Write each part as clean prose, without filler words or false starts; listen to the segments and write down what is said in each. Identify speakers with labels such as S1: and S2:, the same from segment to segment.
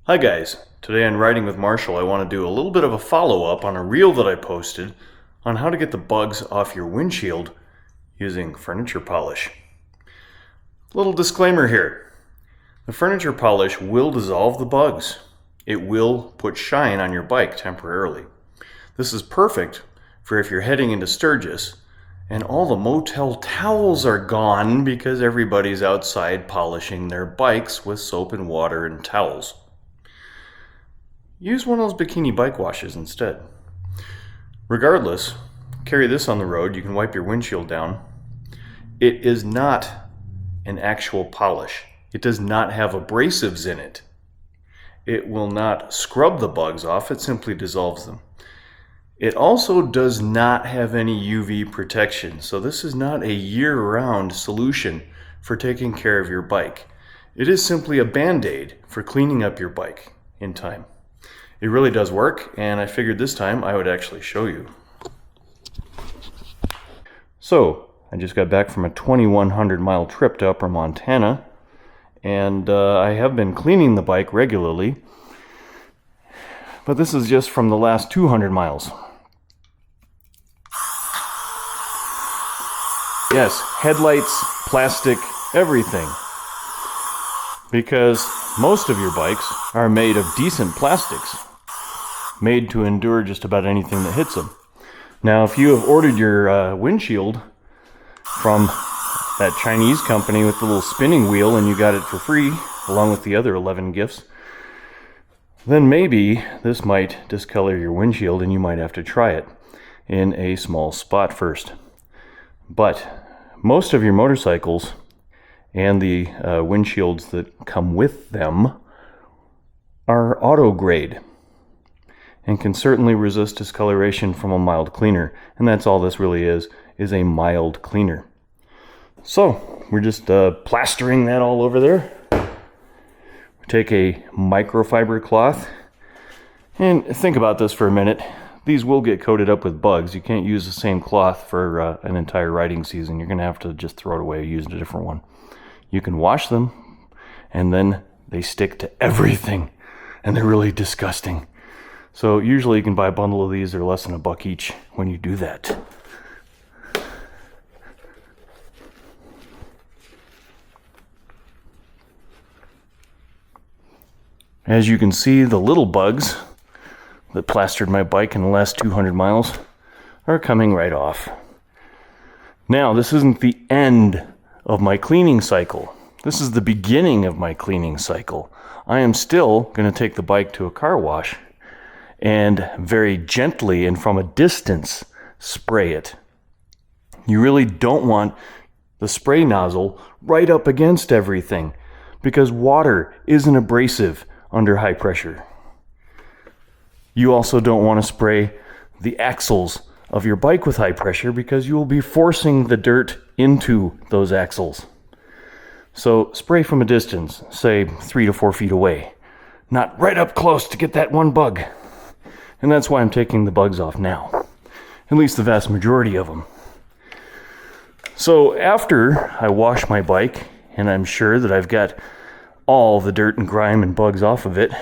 S1: Hi guys, today on Riding with Marshall I want to do a little bit of a follow-up on a reel that I posted on how to get the bugs off your windshield using furniture polish. Little disclaimer here, the furniture polish will dissolve the bugs. It will put shine on your bike temporarily. This is perfect for if you're heading into Sturgis and all the motel towels are gone because everybody's outside polishing their bikes with soap and water and towels. Use one of those bikini bike washes instead. Regardless, carry this on the road. You can wipe your windshield down. It is not an actual polish. It does not have abrasives in it. It will not scrub the bugs off. It simply dissolves them. It also does not have any UV protection. So this is not a year-round solution for taking care of your bike. It is simply a Band-Aid for cleaning up your bike in time. It really does work, and I figured this time I would actually show you. So, I just got back from a 2,100 mile trip to Upper Montana, and I have been cleaning the bike regularly, but this is just from the last 200 miles. Yes, headlights, plastic, everything. Because most of your bikes are made of decent plastics, made to endure just about anything that hits them. Now, if you have ordered your windshield from that Chinese company with the little spinning wheel and you got it for free, along with the other 11 gifts, then maybe this might discolor your windshield and you might have to try it in a small spot first. But most of your motorcycles and the windshields that come with them are auto grade and can certainly resist discoloration from a mild cleaner. And that's all this really is a mild cleaner. So we're just plastering that all over there. We take a microfiber cloth and think about this for a minute. These will get coated up with bugs. You can't use the same cloth for an entire riding season. You're going to have to just throw it away, use a different one. You can wash them, and then they stick to everything, and they're really disgusting. So usually you can buy a bundle of these. They're less than $1 each when you do that. As you can see, the little bugs that plastered my bike in the last 200 miles are coming right off. Now, this isn't the end of my cleaning cycle. This is the beginning of my cleaning cycle. I am still going to take the bike to a car wash and very gently and from a distance spray it. You really don't want the spray nozzle right up against everything because water isn't abrasive under high pressure. You also don't want to spray the axles of your bike with high pressure because you will be forcing the dirt into those axles. So spray from a distance, say 3 to 4 feet away, not right up close to get that one bug. And that's why I'm taking the bugs off now, at least the vast majority of them. So after I wash my bike and I'm sure that I've got all the dirt and grime and bugs off of it,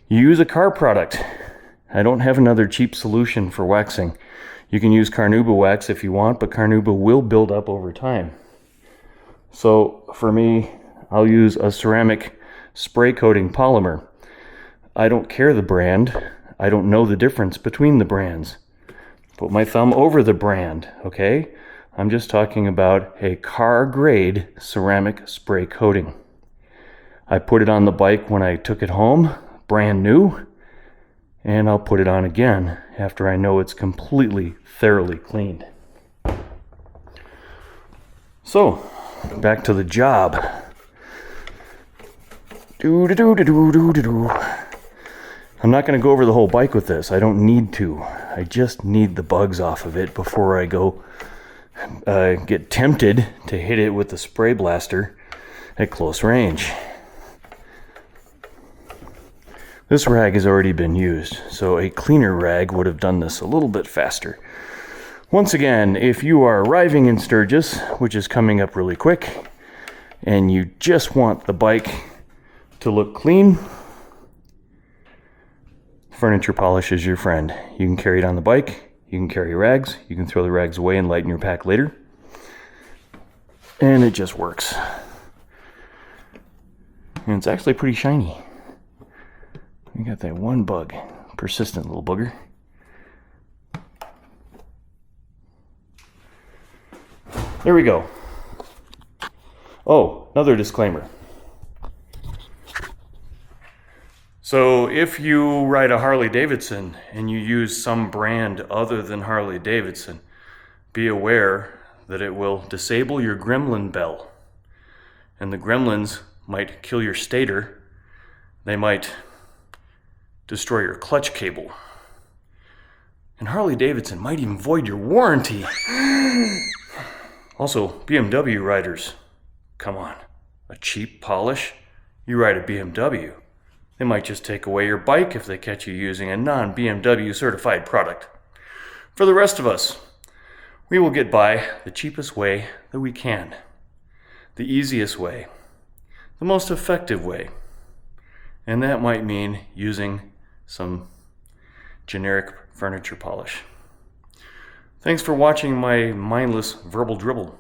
S1: you use a car product. I don't have another cheap solution for waxing. You can use carnauba wax if you want, but carnauba will build up over time. So for me, I'll use a ceramic spray coating polymer. I don't care the brand. I don't know the difference between the brands. Put my thumb over the brand, okay? I'm just talking about a car grade ceramic spray coating. I put it on the bike when I took it home, brand new, and I'll put it on again after I know it's completely, thoroughly cleaned. So, back to the job. I'm not going to go over the whole bike with this. I don't need to. I just need the bugs off of it before I go get tempted to hit it with the spray blaster at close range. This rag has already been used, so a cleaner rag would have done this a little bit faster. Once again, if you are arriving in Sturgis, which is coming up really quick, and you just want the bike to look clean, furniture polish is your friend. You can carry it on the bike, you can carry rags, you can throw the rags away and lighten your pack later. And it just works. And it's actually pretty shiny. We got that one bug, persistent little booger. There we go. Oh, another disclaimer. So if you ride a Harley Davidson and you use some brand other than Harley Davidson, be aware that it will disable your gremlin bell. And the gremlins might kill your stator. They might destroy your clutch cable. And Harley Davidson might even void your warranty. Also, BMW riders, come on, a cheap polish? You ride a BMW. They might just take away your bike if they catch you using a non-BMW certified product. For the rest of us, we will get by the cheapest way that we can, the easiest way, the most effective way. And that might mean using some generic furniture polish. Thanks for watching my mindless verbal dribble.